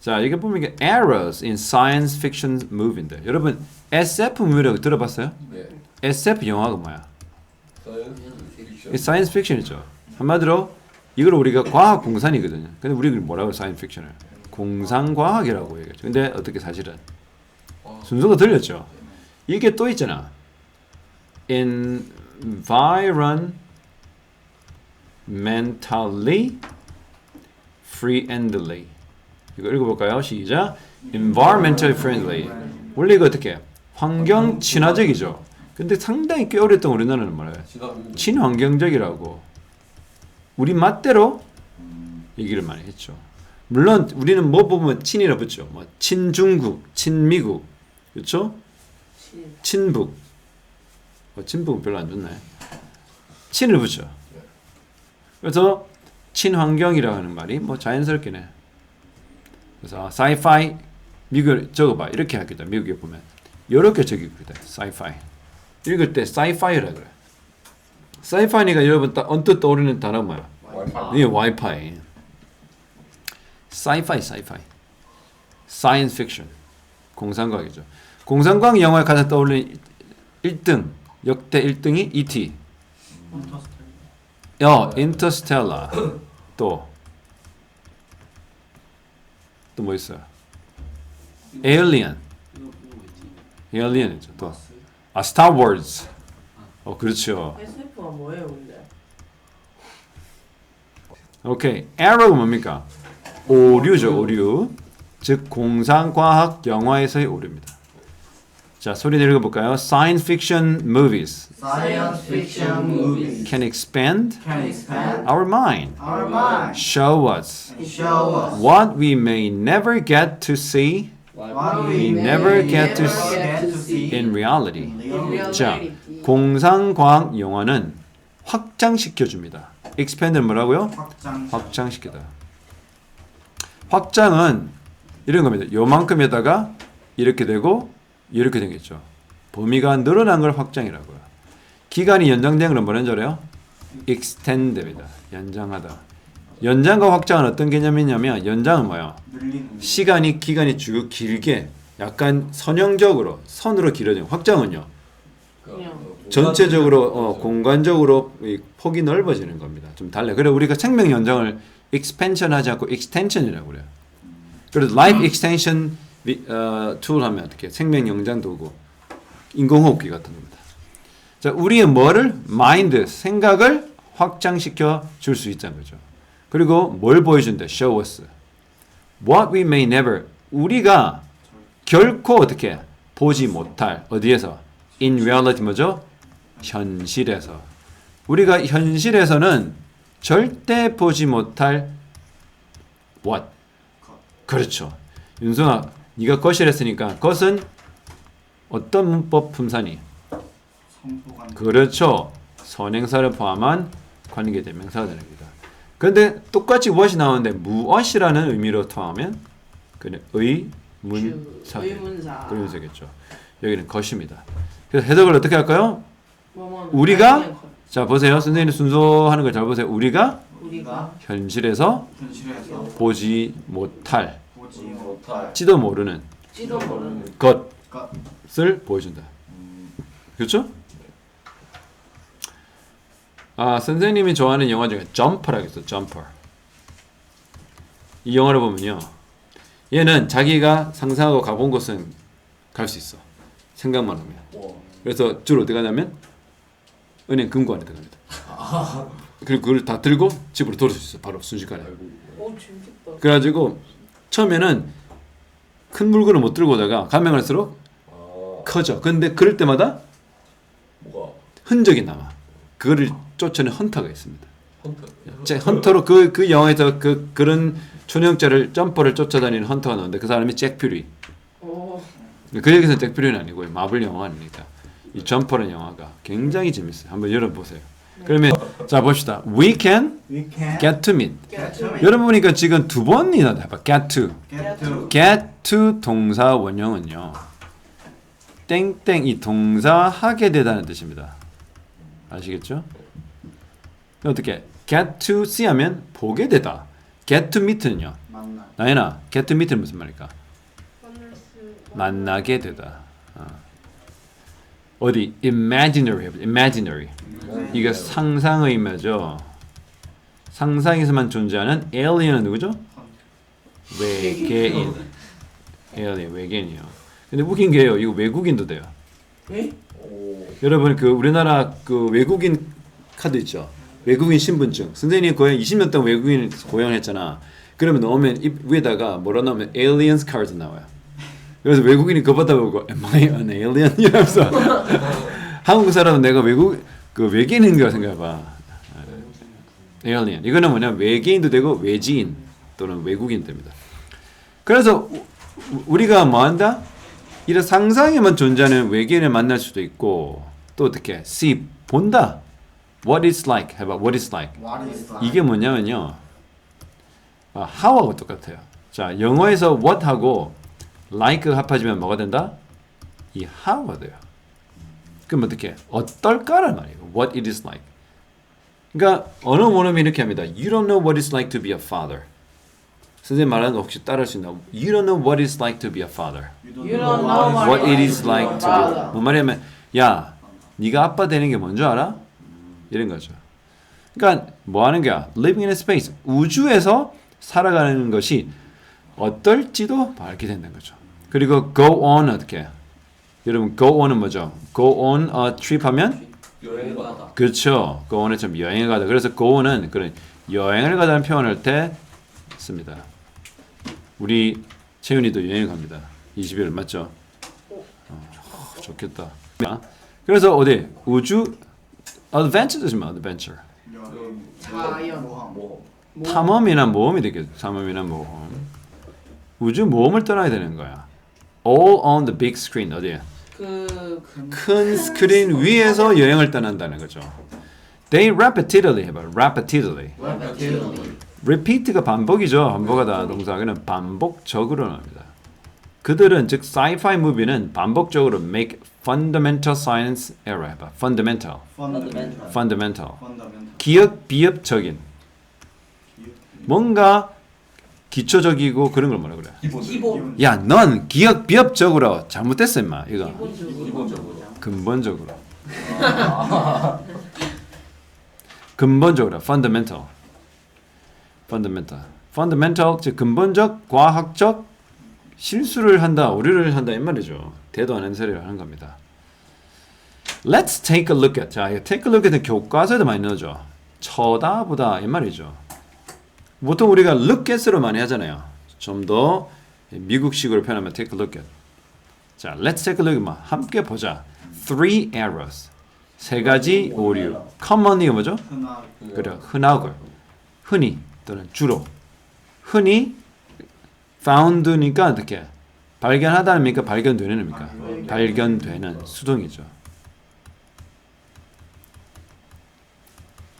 자, 이게 보면 이게 errors in science fiction movie인데 여러분 SF 무비라고 들어봤어요? 네. SF 영화가 뭐야? 사이언스 픽션. 사이언스 픽션이죠. 한마디로 이걸 우리가 과학 공산이거든요. 근데 우리가 뭐라고 사이언스 픽션을 공상과학이라고 얘기하죠. 근데 어떻게 사실은 순서가 들렸죠. 이게 또 있잖아. environmentally friendly. 이거 읽어볼까요? 시작. environmentally friendly. 원래 이거 어떻게 해? 환경 친화적이죠. 근데 상당히 꽤 오랫동안 우리나라는 뭐래요? 친환경적이라고. 우리 맛대로 얘기를 많이 했죠. 물론 우리는 뭐 보면 친이라 붙죠. 뭐 친중국, 친미국, 그렇죠? 친북. 친북은 별로 안 좋네. 친을 붙죠. 그래서 친환경이라고 하는 말이 뭐 자연스럽긴 해. 그래서 sci-fi 미국을 적어봐. 이렇게 하겠다. 미국에 보면 이렇게 적이거든. sci-fi. 읽을 때 sci-fi라 그래. sci-fi니까 여러분 딱 언뜻 떠오르는 단어가 뭐야? 이게 와이파이. sci-fi. science fiction. 공상과학이죠. 공상과학 영화에 가장 떠오르는 1등, 역대 1등이 E.T. 인터스텔라. 또 뭐 있어요? 에일리언이죠. 또 스타워즈. 그렇죠. SF가 뭐예요, 근데? 오케이. 에러가 뭡니까? 오류죠, 오류. 즉 공상과학 영화에서의 오류입니다. 자, 소리 내려 볼까요? Science fiction movies Science fiction movies can expand can expand our mind, our mind, show us show us what we may never get to see what we we never may get to never get to see in reality. in 자, 공상과학 영화는 확장시켜 줍니다. expand는 뭐라고요? 확장시키다. 확장은 이런 겁니다. 요만큼에다가 이렇게 되고 이렇게 되겠죠. 범위가 늘어난 걸 확장이라고요. 기간이 연장된 건 뭐라는 줄 알아요? extend입니다. 연장하다. 연장과 확장은 어떤 개념이냐면 연장은 뭐예요? 기간이 쭉 길게 약간 선형적으로 선으로 길어진 확장은요. 전체적으로 공간적으로 이 폭이 넓어지는 겁니다. 좀 달라요. 그래서 우리가 생명 연장을 expansion 하지 않고 extension이라고 그래요. 그래서 life extension 툴 하면 어떻게 생명 연장 도구 인공호흡기 같은 겁니다. 자, 우리의 뭐를 마인드 생각을 확장시켜 줄 수 있다는 거죠. 그리고 뭘 보여준다? show us what we may never 우리가 결코 어떻게 보지 못할 어디에서 in reality 뭐죠? 현실에서 우리가 현실에서는 절대 보지 못할 what 그렇죠. 윤성아 네가 것이라 했으니까 것은 어떤 문법 품사니? 그렇죠. 선행사를 포함한 관계대명사가 되는 겁니다. 그런데 똑같이 무엇이 나오는데 무엇이라는 의미로 통하면 그는 의문사 그러면서겠죠. 여기는 것입니다. 그래서 해석을 어떻게 할까요? 우리가 자 보세요. 선생님 순서하는 걸 잘 보세요. 우리가 현실에서 보지 못할 지도 모르는 것을 보여준다. 그렇죠? 선생님이 좋아하는 영화 중에 점퍼라고 있어. 점퍼. 이 영화를 보면요. 얘는 자기가 상상하고 가본 곳은 갈 수 있어. 생각만 하면. 그래서 주로 어디 가냐면 은행 금고안에 들어갑니다. 그리고 그걸 다 들고 집으로 돌아올 수 있어. 바로 순식간에. 재밌겠다. 그래가지고 처음에는 큰 물건을 못 들고 오다가 가면 갈수록 커져. 근데 그럴 때마다 흔적이 남아. 그거를 쫓아내는 헌터가 있습니다. 헌터로 그 영화에서 그런 초능력자를 점퍼를 쫓아다니는 헌터가 나오는데 그 사람이 잭 퓨리. 그 얘기에서 잭 퓨리는 아니고요. 마블 영화 아닙니다. 이 점퍼라는 영화가 굉장히 재밌어요. 한번 열어보세요. 그러면 자 봅시다. We can get to meet. 여러분 보니까 지금 두 번이나 해봐. get to 동사 원형은요. 땡땡 이 동사 하게 되다는 뜻입니다. 아시겠죠? 어떻게 get to see 하면 보게 되다. get to meet는요. 만나. 나연아, get meet는 무슨 말일까? 만나게 되다. 어디 imaginary 해보자. imaginary. 이거 상상의 의미죠. 상상에서만 존재하는 alien은 누구죠? 외계인. alien 외계인이요. 근데 웃긴 게요. 이거 외국인도 돼요. 에? 여러분 그 우리나라 그 외국인 카드 있죠. 외국인 신분증. 선생님이 거의 20년 동안 외국인 고용했잖아. 그러면 넣으면 위에다가 뭐라 넣으면 aliens card 나와요. 그래서 외국인이 그거 받아보고 am I an alien? 이러면서 한국 사람은 내가 그 외계인인가 생각해봐. alien. 이거는 뭐냐 외계인도 되고 외지인 또는 외국인 됩니다. 그래서 우리가 뭐한다? 이런 상상에만 존재하는 외계인을 만날 수도 있고 또 어떻게 see 본다. What is like 해봐. What is like. What is like? 이게 뭐냐면요. how하고 똑같아요. 자 영어에서 what하고 like 합하지면 뭐가 된다? 이 how가 돼요. 그럼 어떻게? 어떨까란 말이에요. What it is like. 그러니까 언어 모음이 이렇게 합니다. You don't know what it's like to be a father. 선생님 말하는 거 혹시 따라할 수 있나? You don't know what it's like to be a father. You don't know What it is like to be. 뭐 말하면 야, 네가 아빠 되는 게 뭔지 알아? 이런 거죠. 그러니까 뭐 하는 거야? Living in a space. 우주에서 살아가는 것이 어떨지도 알게 된다는 거죠. 그리고 go on 어떻게? 여러분 go on은 뭐죠? go on a trip 하면 여행 가다. 그렇죠. go on은 좀 여행을 가다. 그래서 go on은 그런 여행을 가다는 표현을 때 씁니다. 우리 채윤이도 여행 갑니다. 20일 맞죠? 좋겠다. 그래서 어디 우주 adventure죠, adventure. 자연. 뭐 탐험이나 모험이 되겠죠. 탐험이나 모험. 우주 모험을 떠나야 되는 거야. All on the big screen 어디에? 큰 스크린 위에서 여행을 떠난다는 거죠. They repeatedly 해봐. repeatedly. repeat가 반복이죠. 반복하다 동사는 반복적으로 나옵니다. 그들은 즉 sci-fi 무비는 반복적으로 make fundamental science error 해봐. fundamental. 기억 비협적인. 뭔가 기초적이고 그런 걸 뭐라 그래? 기본. 야, 넌 기억 비협적으로 잘못됐어 임마. 이거 기본적으로. 근본적으로. 근본적으로 fundamental. 즉 근본적 과학적 실수를 한다, 오류를 한다 이 말이죠. 대도 안 하는 소리를 하는 겁니다. Let's take a look at. 자, take a look at은 교과서에도 많이 넣어줘. 쳐다보다 이 말이죠. 보통 우리가 look at으로 많이 하잖아요. 좀 더 미국식으로 표현하면 take a look at. 자, let's take a look at. 함께 보자. Three errors. 세 가지 오류. commonly가 뭐죠? 그래, 흔하고. 흔히 또는 주로. 흔히 found니까 어떻게? 발견하다는 의미니까 발견되는 의미니까. 발견되는 수동이죠.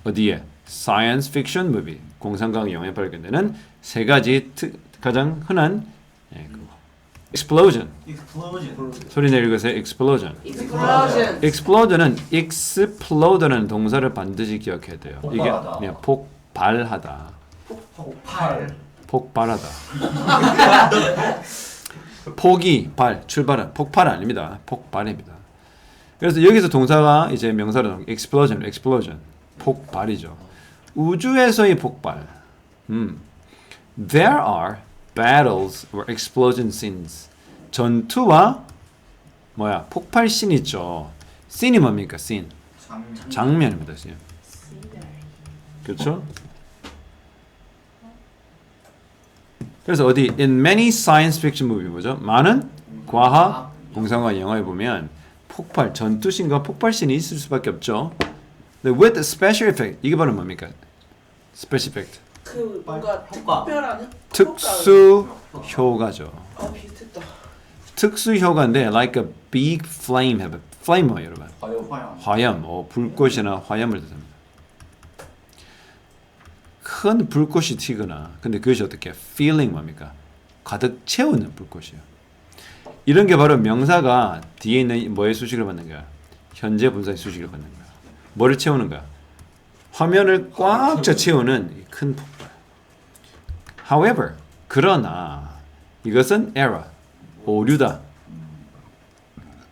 어디에? Science fiction movie. 공상과학 영화에 발견되는 세 가지 가장 흔한 explosion. 소리 내리고서 explosion. explosion은 explode라는 동사를 반드시 기억해야 돼요. 이게 그냥 폭발하다. 폭발하다. 폭이 발 출발은 폭발 아닙니다. 폭발입니다. 그래서 여기서 동사가 이제 명사로 explosion 폭발이죠. 우주에서의 폭발. There are battles or explosion scenes. 전투와 뭐야 폭발 씬 있죠. 씬이 뭡니까? 씬. 장면입니다. 씬. 그렇죠? 그래서 어디 in many science fiction movie 뭐죠? 많은 과학 공상과학 영화에 보면 폭발 전투 씬과 폭발 씬이 있을 수밖에 없죠. with special effect 이게 바로 뭡니까? special effect. 그 뭔가 특별한 특수 효과죠. 아 비슷했다. 특수 효과인데 like a big flame have flame 뭐예요, 여러분? 화염. 불꽃이나 화염을 뜻합니다. 큰 불꽃이 튀거나 근데 그것이 어떻게 feeling 뭡니까? 가득 채우는 불꽃이요. 이런 게 바로 명사가 뒤에 있는 뭐의 수식을 받는 거야? 현재 분사의 수식을 받는 거야. 뭐를 채우는 거야? 화면을 꽉 차 채우는 큰 폭발. However, 그러나 이것은 error, 오류다.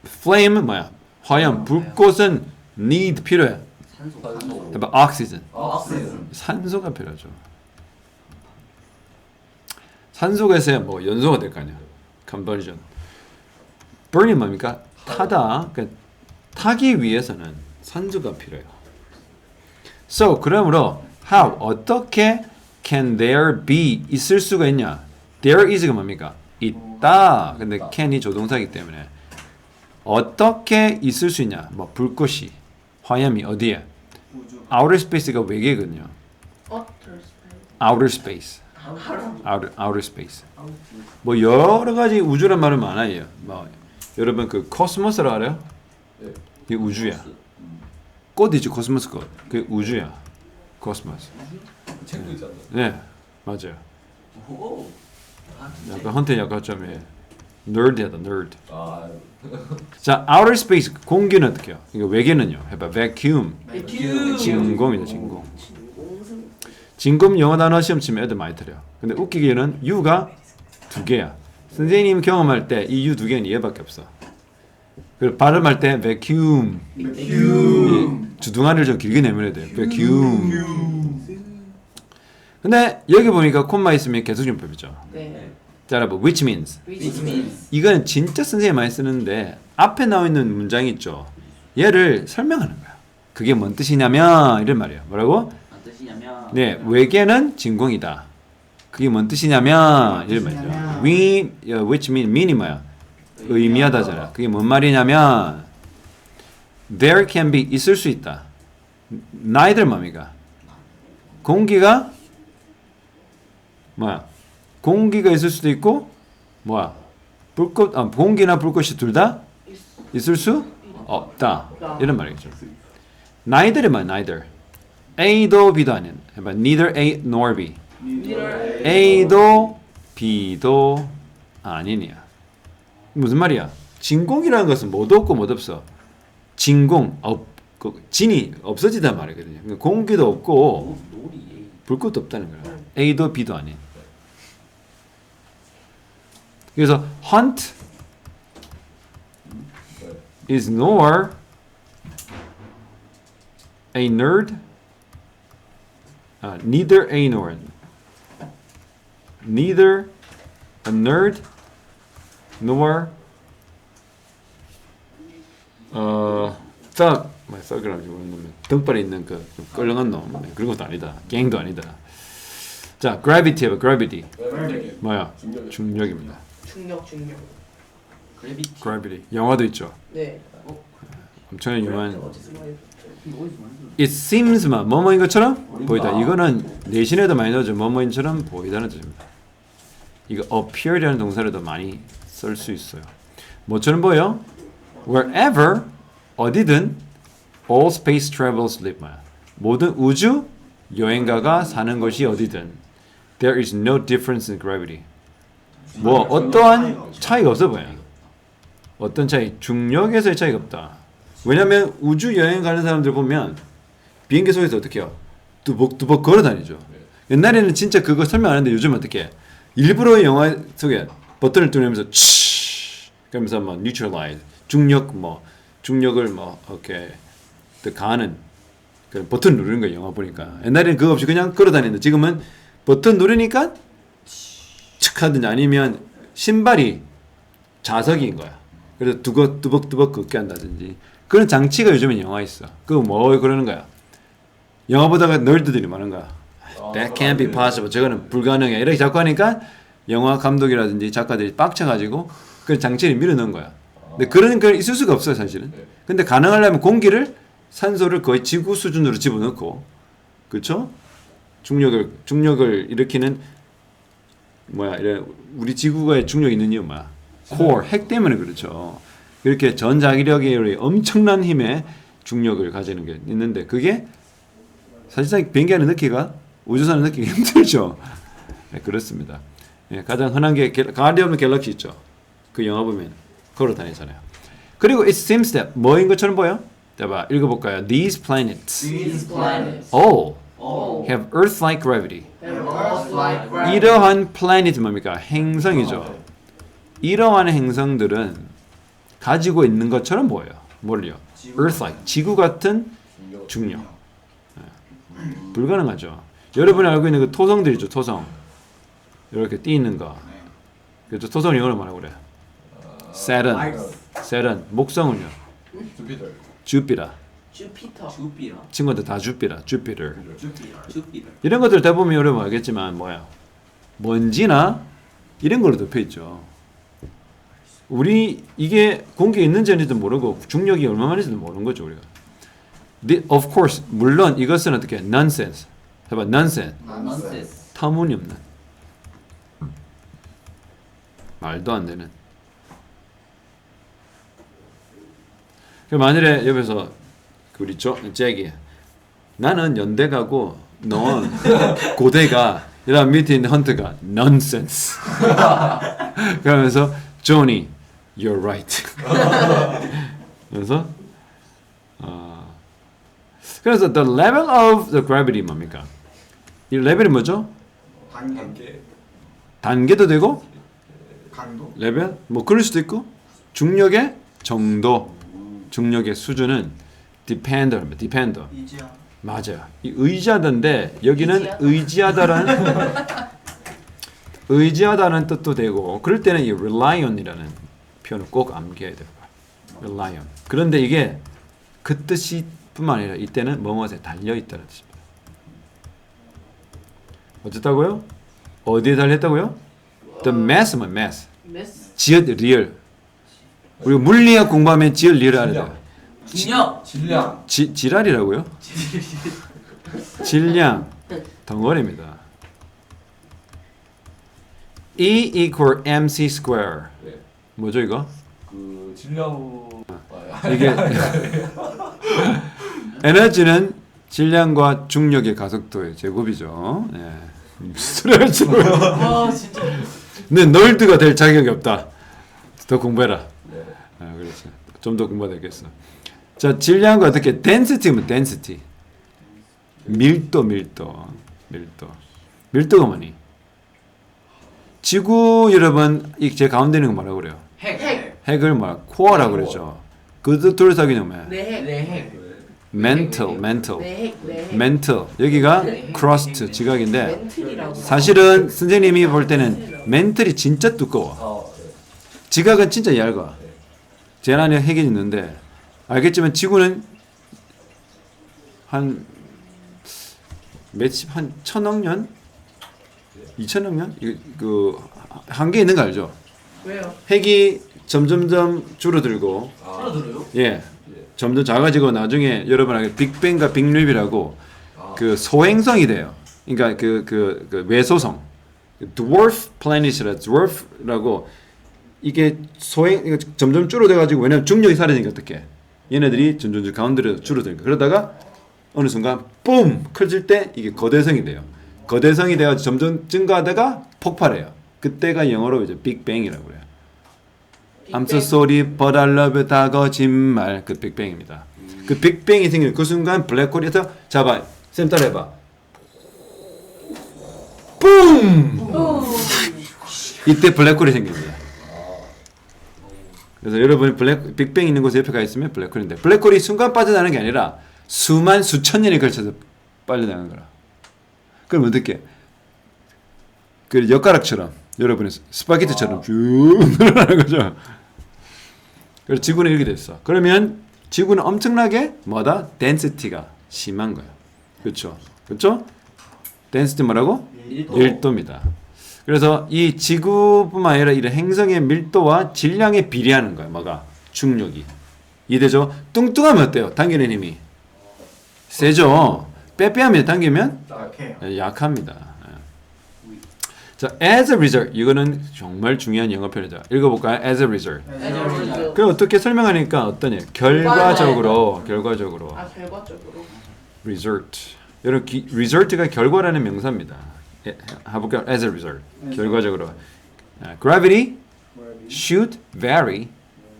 flame 뭐야? 화염, 불꽃은 need 필요해. 산소. 해봐 oxygen. 옥시즌. 산소가 필요하죠. 산소가 있어야 뭐 연소가 될 거 아니야. conversion. burning 뭡니까? 타다. 그러니까 타기 위해서는 산소가 필요해요. So 그러므로 how 어떻게 can there be 있을 수가 있냐? There is가 뭡니까? 있다. 근데 can이 조동사이기 때문에 어떻게 있을 수 있냐? 뭐 불꽃이 화염이 어디에? outer space가 외계거든요. outer space. outer space. 뭐 여러 가지 우주란 말은 많아요. 뭐 여러분 그 코스모스를 알아요? 네. 이게 우주야. 꽃이지 코스모스 꽃. 그 우주야. 코스모스. 책도 있잖아. 네, 맞아요. 오. 약간 헌트 약간 좀 nerdy하다 nerd. 아. 자, outer space 공기는 어떻게 해요? 이거 외계는요. 해봐 vacuum. 진공이다 진공. 진공 영어 단어 시험 치면 애들 많이 틀려요. 근데 웃기게는 U가 두 개야. 선생님 경험할 때 이 U 두 개는 얘밖에 없어. 그리고 발음할 때 vacuum. 주둥아리를 좀 길게 내밀어야 돼요. vacuum. 근데 여기 보니까 콤마 있으면 계속용법이죠. 네. 자, 여러분 which means. 이건 진짜 선생님이 많이 쓰는데 앞에 나와 있는 문장이 있죠. 얘를 설명하는 거야. 그게 뭔 뜻이냐면 이런 말이에요. 뭐라고? 어떤 뜻이냐면 네, 외계는 진공이다. 그게 뭔 뜻이냐면 이런 말이죠. which mean이 뭐야? 의미하다잖아. 그게 뭔 말이냐면 there can be 있을 수 있다. neither 뭡니까? 공기가 뭐야? 공기가 있을 수도 있고 뭐야? 불꽃 공기나 불꽃이 둘 다 있을 수 없다. 이런 말이죠. neither이 뭐야? neither. A도 B도 아닌. 해봐. neither A nor B. A도 B도 아니냐. 무슨 말이야? 진공이라는 것은 못 없고 못 없어. 진공 진이 없어지다 말이거든요. 그러니까 공기도 없고 놀이. 불꽃도 없다는 거야. A도 B도 아닌. 그래서 hunt is nor a nerd. Neither a nor. Neither a nerd nor thug. 뭐 thug이라고 부르는 등발에 있는 그 껄렁한 놈. 그런 것도 아니다. 갱도 아니다. 자, gravity 해봐. gravity. 뭐야? 중력입니다. 중력. 그래비티 gravity. 영화도 있죠. 네. 엄청난 유명한. 어디서 많이 봤죠? It seems 뭐뭐인 것처럼 보이다. 이거는 내신에도 많이 나오죠. 뭐뭐인처럼 보이다는 뜻입니다. 이거 appear이라는 동사로도 많이 쓸 수 있어요. 뭐처럼 보여? Wherever 어디든 all space travelers live. 모든 우주 여행가가 사는 곳이 어디든 there is no difference in gravity. 뭐 어떠한 차이가 없어 보여. 어떤 차이? 중력에서의 차이가 없다. 왜냐면 우주 여행 가는 사람들 보면 비행기 속에서 어떻게 해요? 뚜벅뚜벅 걸어 다니죠. 옛날에는 진짜 그거 설명 안 했는데 요즘 어떻게 해? 일부러 영화 속에 버튼을 누르면서 치 그러면서 뭐 neutralize 중력을 뭐 이렇게 가는 그 버튼 누르는 거예요. 영화 보니까 옛날에는 그거 없이 그냥 걸어 다니는데 지금은 버튼 누르니까 칙 하든지 아니면 신발이 자석인 거야. 그래서 뚜벅뚜벅 걷게 한다든지 그런 장치가 요즘엔 영화에 있어. 그거 뭐 그러는 거야? 영화 보다가 널드들이 많은 거야. That can't be possible. 저거는 불가능해. 이렇게 자꾸 하니까 영화 감독이라든지 작가들이 빡쳐가지고 그 장치를 밀어넣은 거야. 근데 그런 걸 있을 수가 없어요, 사실은. 근데 가능하려면 산소를 거의 지구 수준으로 집어넣고, 그렇죠? 중력을 일으키는 우리 지구가의 중력이 있는 이유 뭐야? core, 핵 때문에 그렇죠. 이렇게 전자기력의 엄청난 힘의 중력을 가지는 게 있는데 그게 사실상 비행기하는 느끼가 우주선을 느끼기 힘들죠. 네, 그렇습니다. 네, 가장 흔한 게 가디언 오브 갤럭시 있죠. 그 영화 보면 걸어 다니잖아요. 그리고 it seems that 뭐인 것처럼 보여? 자, 읽어볼까요? These planets These planets all all have Earth-like gravity. Earth like gravity. 이러한 플래닛 뭡니까? 행성이죠. 이러한 행성들은 가지고 있는 것처럼 보여요. 뭘요? Earth-like, 지구 같은 중력. 불가능하죠. 여러분이 알고 있는 그 토성들 있죠, 토성. 이렇게 띄 있는 거. 그래서 토성을 영어로 뭐라고 그래? 세런. 목성은요? 주피터. 주피라. 주피터. 주비라. 친구들 다 주피라, 주피터. 주비라. 이런 것들 대부분 여러분 알겠지만 뭐야? 먼지나 이런 걸로 덮여 있죠. 우리 이게 공기에 있는지 아닌지도 모르고 중력이 얼마만인지도 모르는 거죠 우리가. Of course 물론 이것은 어떻게 nonsense. 해봐 nonsense. 넌센스. 터무니없는 말도 안 되는. 그 만일에 옆에서 우리 잭이 나는 연대 가고 넌 고대 가 이런 밑에 있는 헌트가 nonsense. 그러면서 조니 you're right. 그래서 그래서 the level of the gravity 뭡니까? 이 레벨이 뭐죠? 단계. 단계도 되고 강도. 레벨 뭐 그럴 수도 있고 중력의 정도, 중력의 수준은 depender. 이지야. 맞아요. 이 의지하다인데 여기는 의지하다는 뜻도 되고 그럴 때는 이 rely on이라는 표현을 꼭 암기해야 돼요. rely on. 그런데 이게 그 뜻이 뿐만 아니라 이때는 뭐뭐에 달려 있다는 뜻입니다. 어쨌다고요? 어디에 달렸다고요? The mass만 mass. 메스. 지읒 리얼. 우리가 물리학 공부하면 지읒 리얼을 알아야 돼요. 중력. 질량. 지랄이라고요? 질량 덩어리입니다. E equal mc square. 네. 뭐죠 이거? 그 질량. 이게 에너지는 질량과 중력의 가속도의 제곱이죠. 예. 무슨 소리 할지 모르. 와 진짜. 근데 널드가 될 자격이 없다. 더 공부해라. 네. 아, 그렇지. 좀 더 공부해야 되겠어. 자, 질량과 어떻게 density면 density. 밀도가 뭐니? 지구 여러분 이 제 가운데 있는 거 뭐라고 그래요? 핵. 핵을 뭐 코어라고 그러죠. 그 둘 사귀는 뭐야? 내 핵. mental. 내 핵. mental. 여기가 crust 지각인데 멘틀이라고. 사실은 선생님이 볼 때는 멘틀이 진짜 두꺼워. 네. 지각은 진짜 얇아. 재난에 핵이 있는데 알겠지만 지구는 한 천억 년? 2천억 년? 그 한계 있는 거 알죠? 왜요? 핵이 점점점 줄어들고 줄어들어요? 예. 점점 작아지고 나중에 여러분 알게 빅뱅과 빅립이라고 그 소행성이 돼요. 그러니까 그 외소성 dwarf planet이라 dwarf라고 이게 소행 점점 줄어들 가지고 왜냐면 중력이 사라지니까 어떻게 얘네들이 점점 가운데로 줄어들니까 그러다가 어느 순간 뿜 커질 때 이게 거대성이 돼요. 거대성이 돼가지고 점점 증가하다가 폭발해요. 그때가 영어로 이제 빅뱅이라고 그래요. I'm so sorry, but I love you. 다 거짓말. 그 빅뱅입니다. 그 빅뱅이 생기는 그 순간 블랙홀에서 잡아. 쌤 따라해봐. 뿜! 이때 블랙홀이 생깁니다. 그래서 여러분이 빅뱅 있는 곳에 옆에 가 있으면 블랙홀인데 블랙홀이 순간 빠져나가는 게 아니라 수만 수천 년에 걸쳐서 빠져나가는 거라. 그럼 어떻게? 그 엿가락처럼 여러분의 스파게티처럼 쭉 늘어나는 거죠. 그래서 지구는 이렇게 됐어. 그러면 지구는 엄청나게 뭐다? density가 심한 거예요. 그렇죠? 그렇죠? density 뭐라고? 밀도입니다. 그래서 이 지구뿐만 아니라 이런 행성의 밀도와 질량에 비례하는 거예요. 뭐가? 중력이. 이해되죠? 뚱뚱하면 어때요? 당기는 힘이 세죠. 빼빼하면 당기면 약해요. 약합니다. 자, as a result 이거는 정말 중요한 영어 표현이죠. 읽어볼까요? as a result. 그 어떻게 설명하니까 어떠냐? 결과적으로. 아 결과적으로. result. 여러분 result가 결과라는 명사입니다. 해볼까요? as a result. 결과적으로. gravity should vary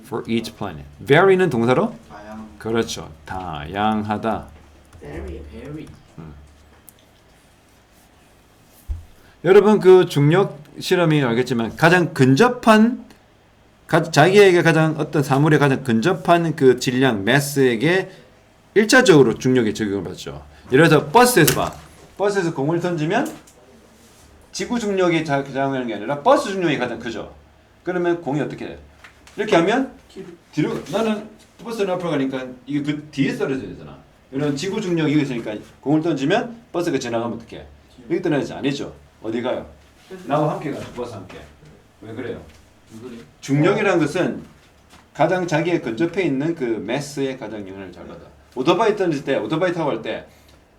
for each planet. vary는 동사로? 다양. 그렇죠. 다양하다. Very. 여러분 그 중력 실험이 알겠지만 가장 근접한 자기에게 가장 어떤 사물에 가장 근접한 그 질량 매스에게 1차적으로 중력의 적용을 받죠. 예를 들어서 버스에서 봐. 버스에서 공을 던지면 지구 중력이 작용하는 게 아니라 버스 중력이 가장 크죠. 그러면 공이 어떻게 돼? 이렇게 하면 뒤로 나는 버스는 앞으로 가니까 이게 그 뒤에 떨어져야 되잖아. 이런 지구 중력이 여기 있으니까 공을 던지면 버스가 지나가면 어떻게? 여기 떨어지지 아니죠. 어디 가요? 나와 함께 가죠. 버스 함께. 왜 그래요? 중력이라는 것은 가장 자기의 근접해 있는 그 매스에 가장 영향을 잘 받아. 오토바이 던질 때, 오토바이 타고 갈 때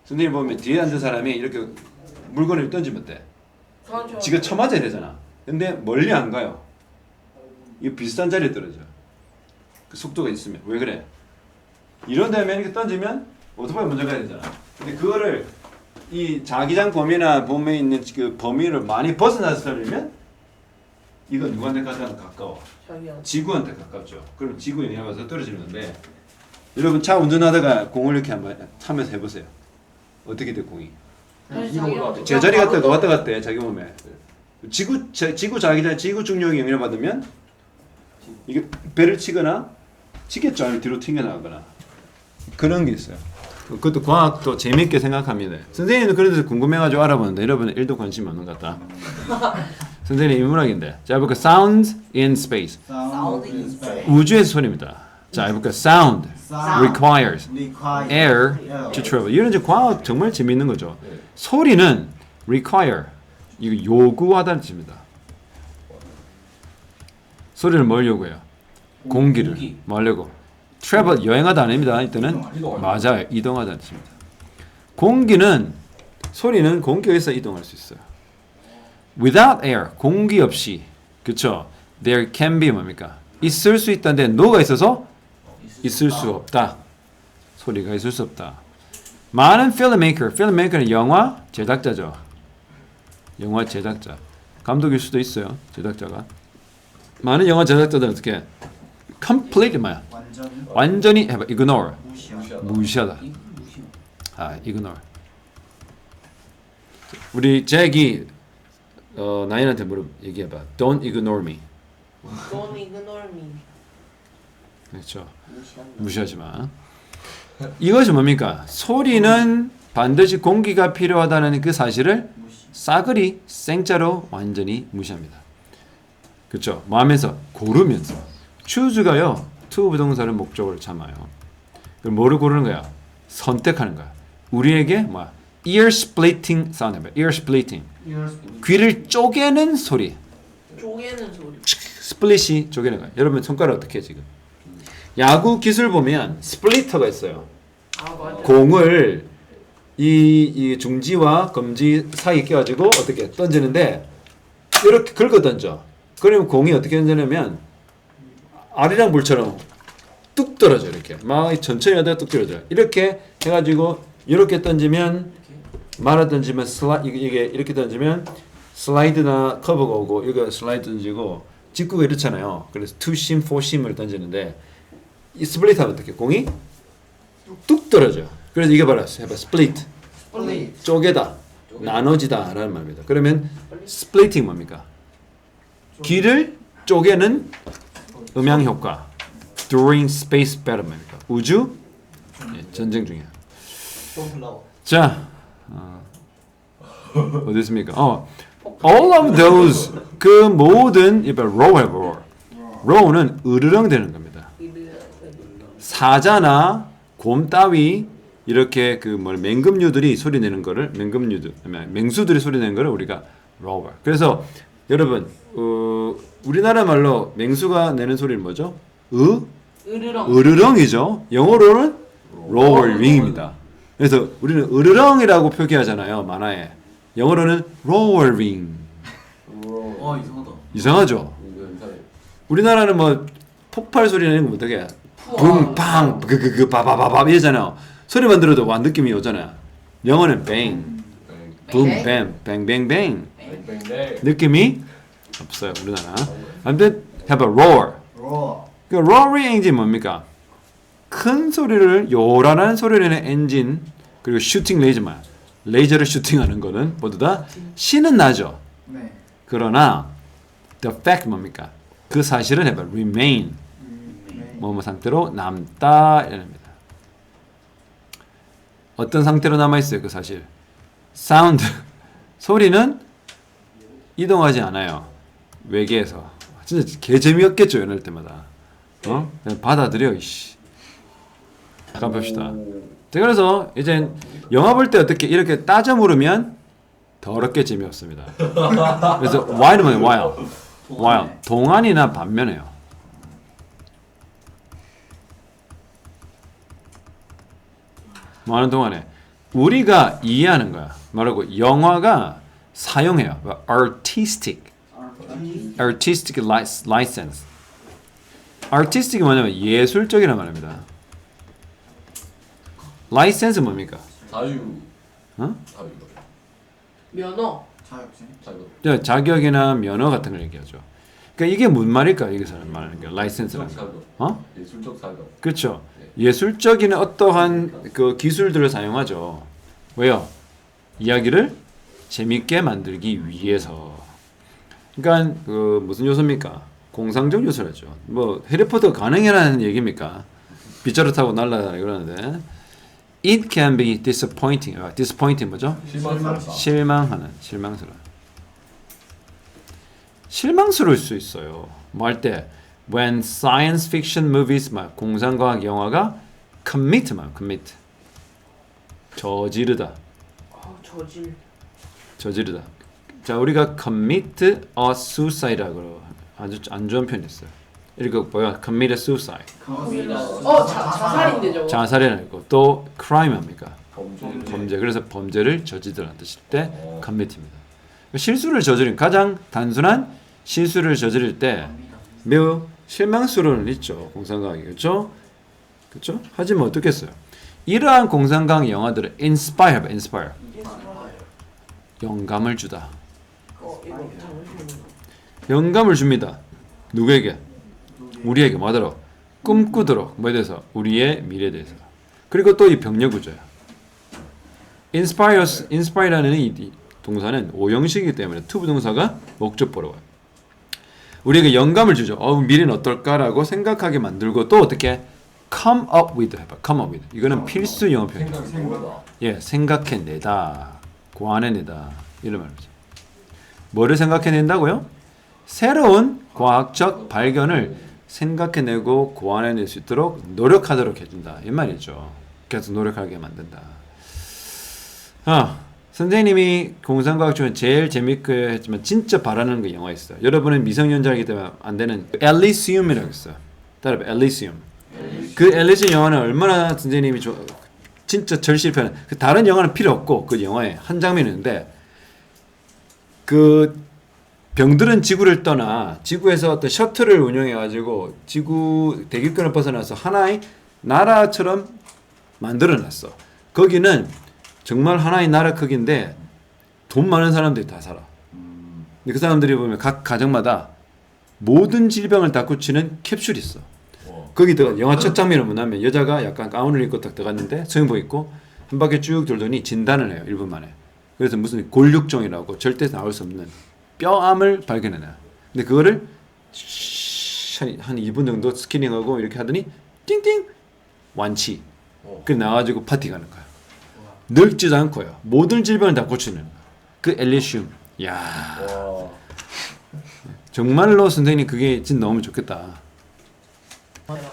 선생님 보면 뒤에 앉은 사람이 이렇게 물건을 던지면 돼. 지가 쳐맞아야 되잖아. 근데 멀리 안 가요. 이거 비슷한 자리에 떨어져. 그 속도가 있으면. 왜 그래? 이런 다음에 이렇게 던지면 오토바이 먼저 가야 되잖아. 근데 그거를 이 자기장 범위나 범위에 있는 그 범위를 많이 벗어나서 던지면 이건 누구한테 가장 가까워? 지구한테 가깝죠. 그럼 지구 영향을 받아서 떨어지는 건데 여러분 차 운전하다가 공을 이렇게 한번 차면서 해보세요. 어떻게 돼 공이? 제자리 갔다가 왔다 갔다 해 자기 몸에. 지구 자기장 지구 중력이 영향을 받으면 이게 배를 치거나 치겠죠. 아니면 뒤로 튕겨나가거나 그런 게 있어요. 그것도 과학도 재밌게 생각합니다. 선생님도 그래서 궁금해가지고 알아보는데 여러분은 1도 관심이 없는 것 같다. 선생님 인문학인데 자 해볼까? Sound in space. Sound in space. 우주에서 소리입니다. 자 해볼까? Sound requires air to travel. 이런 이제 과학 정말 재밌는 거죠. 소리는 require 이거 요구하다는 뜻입니다. 소리는 뭘 요구해요? 공기를 공기. 뭐 하려고? travel 여행하다 아닙니다. 이때는 이동하다. 맞아요. 이동하다는 뜻입니다. 공기는 소리는 공기에서 이동할 수 있어요. Without air 공기 없이 그렇죠. There can be 뭡니까? 있을 수 있다는데 no가 있어서 있을 수 없다. 소리가 있을 수 없다. 많은 filmmaker는 영화 제작자죠. 영화 제작자. 감독일 수도 있어요. 제작자가. 많은 영화 제작자들은 어떻게 completely 뭐야? 완전히 해봐. ignore. 무시하다. ignore. 우리 잭이 나인한테 얘기해봐. Don't ignore me. Don't ignore me. 그렇죠. 무시하지 마. 이것이 뭡니까? 소리는 반드시 공기가 필요하다는 그 사실을 싸그리 생짜로 완전히 무시합니다. 그렇죠. 뭐 하면서? 고르면서. choose가요. to 부동사를 목적으로 참아요. 그럼 뭐를 고르는 거야? 선택하는 거야. 우리에게 뭐야? ear splitting 사운드 해봐. ear splitting. 귀를 쪼개는 소리. 쪼개는 소리. 스플릿이 쪼개는 거야. 여러분 손가락 어떻게 해 지금? 야구 기술 보면 스플리터가 있어요. 아 맞아. 공을 이 중지와 검지 사이에 껴가지고 어떻게 던지는데 이렇게 긁어 던져. 그러면 공이 어떻게 던지냐면 아리랑 불처럼 뚝 떨어져 이렇게. 막 천천히 하다가 뚝 떨어져. 이렇게 해가지고 이렇게 던지면 말아 던지면 이게 이렇게 던지면 슬라이드나 커버가 오고 이거 슬라이드 던지고 직구가 이렇잖아요. 그래서 투심, 포심을 던지는데 이 스플릿 하면 어떻게 공이 뚝 떨어져. 그래서 이게 바로 해봐 스플릿. 쪼개다, 나눠지다 라는 말입니다. 그러면 스플리팅 뭡니까? 귀를 쪼개는 음향 효과. During space battle입니다. 우주 전쟁 중이야. 자, 어디 있습니까? All of those 그 모든 이봐 row 해봐 row. row는 으르렁 되는 겁니다. 사자나 곰 따위 이렇게 그 뭐 맹금류들이 소리 내는 거를 맹수들이 소리 내는 거를 우리가 rower. 그래서 여러분 우리나라 말로 맹수가 내는 소리는 뭐죠? 으르렁이죠. 영어로는 roaring입니다. 그래서 우리는 으르렁이라고 표기하잖아요. 만화에. 영어로는 roaring. 이상하다. 이상하죠? 우리나라는 뭐 폭발 소리 내는 거 어떻게 해? 붕팡 바바바바 이러잖아요. 소리만 들어도 와 느낌이 오잖아요. 영어는 bang, boom, bam, bang, bang, bang. 느낌이 없어요. 우리나라. 아무튼 해봐 roar. 그 roaring 엔진 뭡니까? 큰 소리를 요란한 소리를 내는 엔진 그리고 슈팅 레이저만 레이저를 슈팅하는 거는 모두 다 신은 나죠. 네. 그러나 the fact 뭡니까? 그 사실은 해봐 remain 뭐뭐 상태로 남다 이랍니다. 어떤 상태로 남아 있어요? 그 사실 사운드 소리는 이동하지 않아요. 외계에서 진짜 개 재미없겠죠 연애할 때마다. 그냥 받아들여 이씨. 잠깐 봅시다. 자, 그래서 이제 영화 볼 때 어떻게 이렇게 따져 물으면 더럽게 재미없습니다. 그래서 while은 while 동안이나 반면에요. 뭐 하는 동안에 우리가 이해하는 거야. 말하고 영화가 사용해요. artistic license. artistic이 뭐냐면 예술적이란 말입니다. license 뭡니까? 자유. 어? 자유. 면허. 자격증. 자유. 자격이나 면허 같은 걸 얘기하죠. 그러니까 이게 무슨 말일까? 여기서 말하는 게 라이센스라는 거. 자격. 어? 예술적 자격. 그렇죠. 예술적인 어떠한 그 기술들을 사용하죠. 왜요? 이야기를 재밌게 만들기 위해서. 그러니까 그 무슨 요소입니까? 공상적 요소라죠. 뭐 해리포터 가능해라는 얘기입니까? 빗자루 타고 날아다니고 그러는데 it can be disappointing. disappointing 뭐죠? 실망스럽다. 실망하는, 실망스러울 수 있어요. 뭐 할 때 when science fiction movies 공상과학 영화가 commit 저지르다. 저지르다. 자, 우리가 commit a suicide라고 아주 안 좋은 표현이 있어요. 이렇게 뭐야? commit a suicide. 자살인데 저거. 자살이라는 거. 또 crime 합니까? 범죄. 범죄. 그래서 범죄를 저지르다는 뜻일 때 commit입니다. 실수를 저지른 가장 단순한 실수를 저지를 때 매우 실망스러움은 있죠. 공상과학이 그렇죠? 그렇죠? 하지만 어떻겠어요? 이러한 공상과학 영화들을 inspire. 영감을 주다. 이거 잠시만요. 영감을 줍니다. 누구에게? 우리에게 뭐하도록? 꿈꾸도록 뭐에 대해서? 우리의 미래에 대해서. 그리고 또 이 병렬 구조야. inspire라는 이 동사는 오형식이기 때문에 to 부동사가 목적보로 와요. 우리에게 영감을 주죠. 미래는 어떨까라고 생각하게 만들고 또 어떻게? come up with 해봐. come up with. 이거는 필수 영어 표현이에요. 생각보다. 예, 생각해내다, 고안해내다 이런 말이죠. 뭐를 생각해낸다고요? 새로운 과학적 발견을 생각해내고 고안해낼 수 있도록 노력하도록 해준다 이 말이죠. 계속 노력하게 만든다. 선생님이 공상과학 중에 제일 재밌게 했지만 진짜 바라는 그 영화 있어요. 여러분은 미성년자이기 때문에 안 되는 엘리시움이라고 있어요. 따라해 엘리시움. 그 엘리시움 영화는 얼마나 선생님이 진짜 절실편. 그 다른 영화는 필요 없고 그 영화에 한 장면이 있는데 그 병들은 지구를 떠나 지구에서 어떤 셔틀을 운영해 가지고 지구 대기권을 벗어나서 하나의 나라처럼 만들어놨어. 거기는 정말 하나의 나라 크기인데 돈 많은 사람들이 다 살아. 근데 그 사람들이 보면 각 가정마다 모든 질병을 다 고치는 캡슐이 있어. 거기 들어가 영화 첫 장면을 뭐냐면 여자가 약간 가운을 입고 딱 들어갔는데 수영복 입고 한 바퀴 쭉 돌더니 진단을 해요. 1분 만에. 그래서 무슨 골육종이라고 절대 나올 수 없는 뼈암을 발견해놔요. 근데 그거를 한 2분 정도 스캐닝하고 이렇게 하더니 띵띵 완치. 그래 나와가지고 파티 가는 거야. 늙지도 않고요. 모든 질병을 다 고치는 그 엘리시움. 야 와. 정말로 선생님 그게 진짜 너무 좋겠다.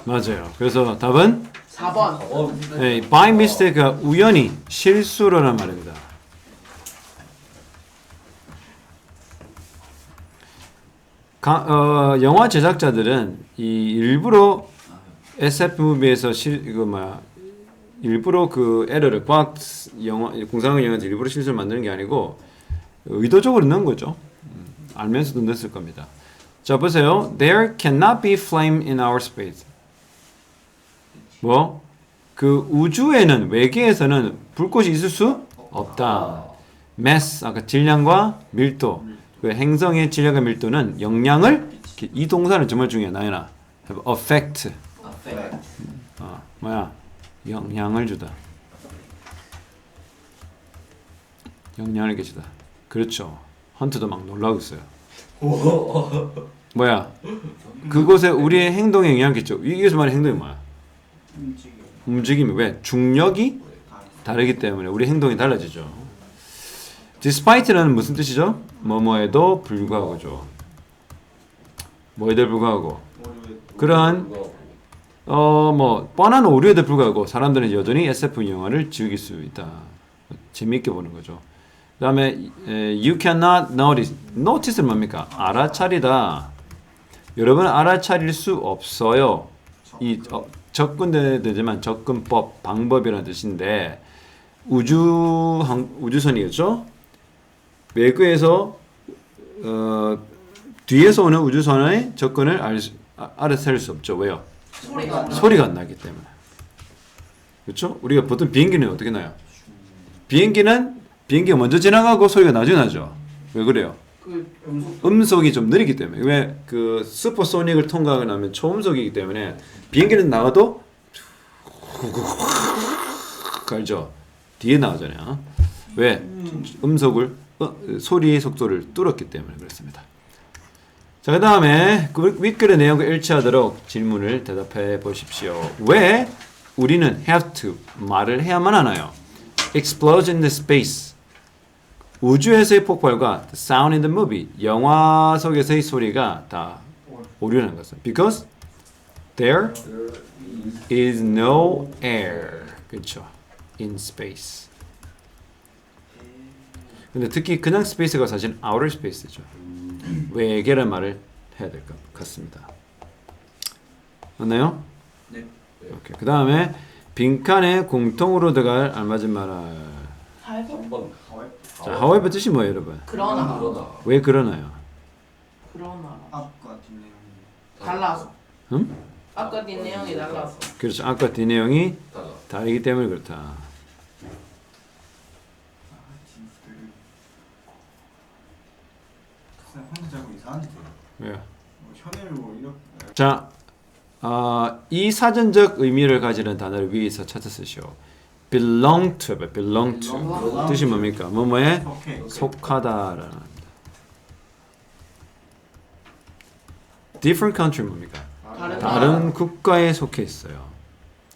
맞아요. 그래서 답은 4번. 네, by mistake가 우연히 실수로란 말입니다. 영화 제작자들은 이 일부러 SF 무비에서 일부러 그 에러를 과학 영화 공상과학 영화에서 일부러 실수를 만드는 게 아니고 의도적으로 넣은 거죠. 알면서도 넣었을 겁니다. 자 보세요. There cannot be flame in our space. 뭐? 그 우주에는 외계에서는 불꽃이 있을 수 없다. mass 아까 질량과 밀도. 그 행성의 질량과 밀도는 영향을 이 동사는 정말 중요해. 나연아. affect. 영향을 주다. 영향을 끼치다. 그렇죠. 헌트도 막 놀라고 있어요. 뭐야? 그곳에 우리의 행동에 영향을 끼쳐. 여기서 말하는 행동이 뭐야? 움직임이 왜? 중력이 다르기 때문에 우리 행동이 달라지죠. Despite는 무슨 뜻이죠? 뭐뭐에도 불구하고죠. 뭐에도 불구하고 그러한 뭐 뻔한 오류에도 불구하고 사람들은 여전히 SF 영화를 즐길 수 있다. 재미있게 보는 거죠. 그 다음에 you cannot notice. notice는 뭡니까? 알아차리다. 여러분은 알아차릴 수 없어요. 이 접근되지만 접근법, 방법이라는 뜻인데 우주선이겠죠? 외국에서 뒤에서 오는 우주선의 접근을 알아차릴 수 없죠. 왜요? 소리가 안 나기 때문에. 그렇죠? 우리가 보통 비행기는 어떻게 나요? 비행기가 먼저 지나가고 소리가 나중에 나죠. 왜 그래요? 음속이 좀 느리기 때문에. 왜 그 슈퍼소닉을 통과하고 나면 초음속이기 때문에 비행기는 나가도 알죠? 뒤에 나오잖아요. 왜? 음속을 소리의 속도를 뚫었기 때문에 그렇습니다. 자, 그 다음에 그 윗글의 내용과 일치하도록 질문을 대답해 보십시오. 왜 우리는 have to 말을 해야만 하나요? Explosion in the space. 우주에서의 폭발과 the sound in the movie. 영화 속에서의 소리가 다 오류라는 것은. Because there is no air. 그렇죠. In space. 근데 특히 그냥 스페이스가 사실 outer space죠. 외계란 말을 해야 될 것 같습니다. 맞나요? 네. 오케이. 그 다음에 빈칸에 공통으로 들어갈 알맞은 말을. 3번. 자, however 뜻이 뭐예요, 여러분? 그러나. 왜 그러나요? 그러나. 앞과 뒷내용. 달라서. 응? 아까 네 내용이 달라서. 그렇죠. 아까 뒷 내용이 다르기 때문에 그렇다. 혼자 자고 이상한데. 왜요? 현해를 뭐 이렇게. 자, 이 사전적 의미를 가지는 단어를 위에서 찾아 쓰시오. belong to, belong to. 뜻이 뭡니까? 뭐뭐에 오케이. 속하다라는 겁니다. different country 뭡니까? 다른 국가에 속해 있어요.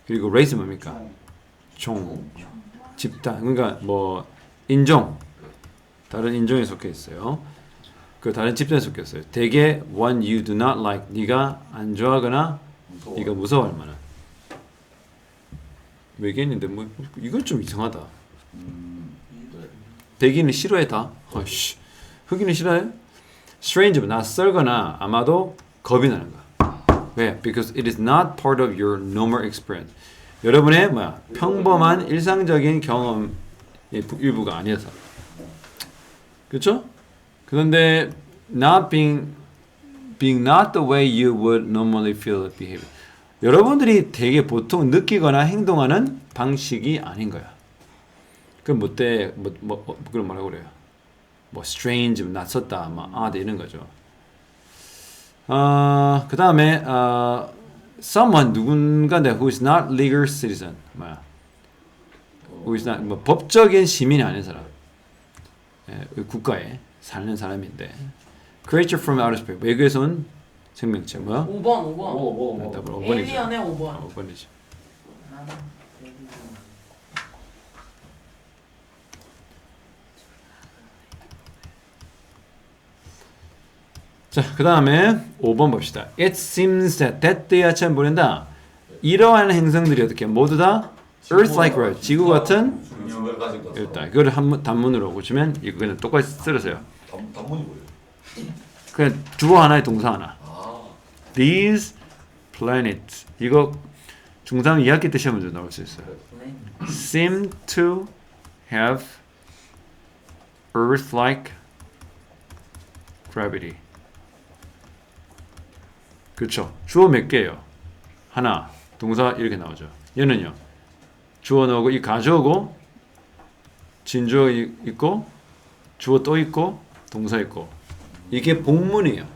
그리고 race 뭡니까? 종, 집단. 그러니까 뭐 인종, 다른 인종에 속해 있어요. 그 다른 집단에 속해 있어요. 대개 one you do not like, 네가 안 좋아하거나 네가 무서워할 만한. 외계인인데 뭐 이건 좀 이상하다. 백인은 싫어해 다. 아이씨, 흑인은 싫어해? strange, 낯설거나 아마도 겁이 나는 거야. 왜? Because it is not part of your normal experience. 여러분의 평범한 일상적인 경험의 일부가 아니어서. 그렇죠? 그런데 not being not the way you would normally feel it behave. 여러분들이 되게 보통 느끼거나 행동하는 방식이 아닌 거야. 그럼 그럼 뭐라고 그래요? 뭐 strange, 낯섰다, odd 이런 거죠. 그 다음에 someone 누군가인데 who is not legal citizen who is not 법적인 시민이 아닌 사람, 국가에 사는 사람인데 creature from outer space 외계에서 온 생명체 5번. 답은 5번이죠. 에일리언의 5번. 5번이죠. 자, 그 다음에 5번 봅시다. It seems that 야채는 보낸다. 이러한 행성들이 어떻게 모두 다 Earth-like, right? 지구 같은 중력을 가진 것. 일단 이거를 단문으로 고치면 이거 그냥 똑같이 쓰세요. 단문이 뭐예요? 그냥 주어 하나에 동사 하나. These planets 이거 중3 2학기 때 시험에 나올 수 있어요. Seem to have Earth-like gravity. 그렇죠. 주어 몇 개예요? 하나, 동사 이렇게 나오죠. 얘는요. 주어 나오고 이 가주어고 진주어 있고 주어 또 있고 동사 있고 이게 복문이에요.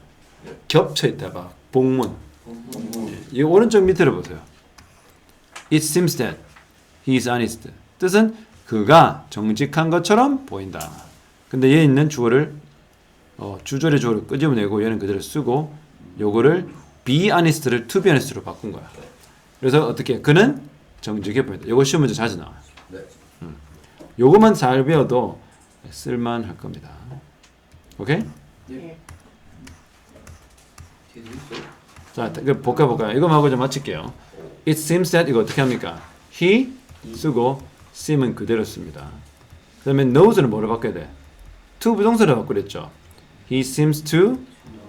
겹쳐 있다 봐. 복문. 이 오른쪽 밑으로 보세요. It seems that he is honest. 뜻은 그가 정직한 것처럼 보인다. 근데 얘 있는 주어를 주절의 주어를 끄집어내고 얘는 그대로 쓰고 요거를 be honest를 to be honest로 바꾼 거야. 그래서 어떻게 그는 정직해 보인다. 요거 시험 문제 자주 나와요. 네. 요거만 잘 배워도 쓸만할 겁니다. 오케이? 예. 뒤에도 있어요? 자, 이거 볼까요? 이거 하고 좀 마칠게요. It seems that 이거 어떻게 합니까? He 쓰고 seem은 그대로 씁니다. 그 다음에 knows는 뭐로 바꿔야 돼? to 부동사로 바꾸랬죠. He seems to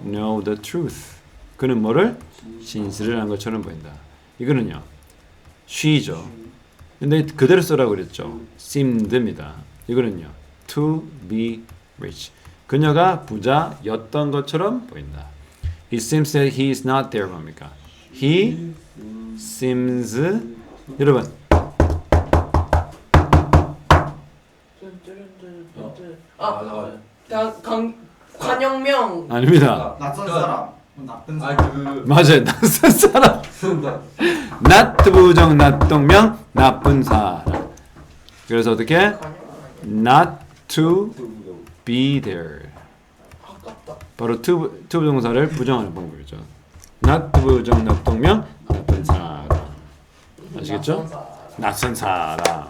know the truth. 그는 뭐를? 진실을 한 것처럼 보인다. 이거는요. she죠. 근데 그대로 쓰라고 그랬죠. seemed입니다. 이거는요. to be rich. 그녀가 부자였던 것처럼 보인다. It seems that he is not there. 뭡니까? He seems 여러분 관영명. 아닙니다. 낯선 사람 나쁜 사람 맞아요. 낯선 사람. not 부정 not 동명 나쁜 사람. 그래서 어떻게? not to be there. 바로 to 부정사를 부정하는 방법이죠. not 부정 not 동명 나쁜 사람. 아시겠죠? 낯선 사람.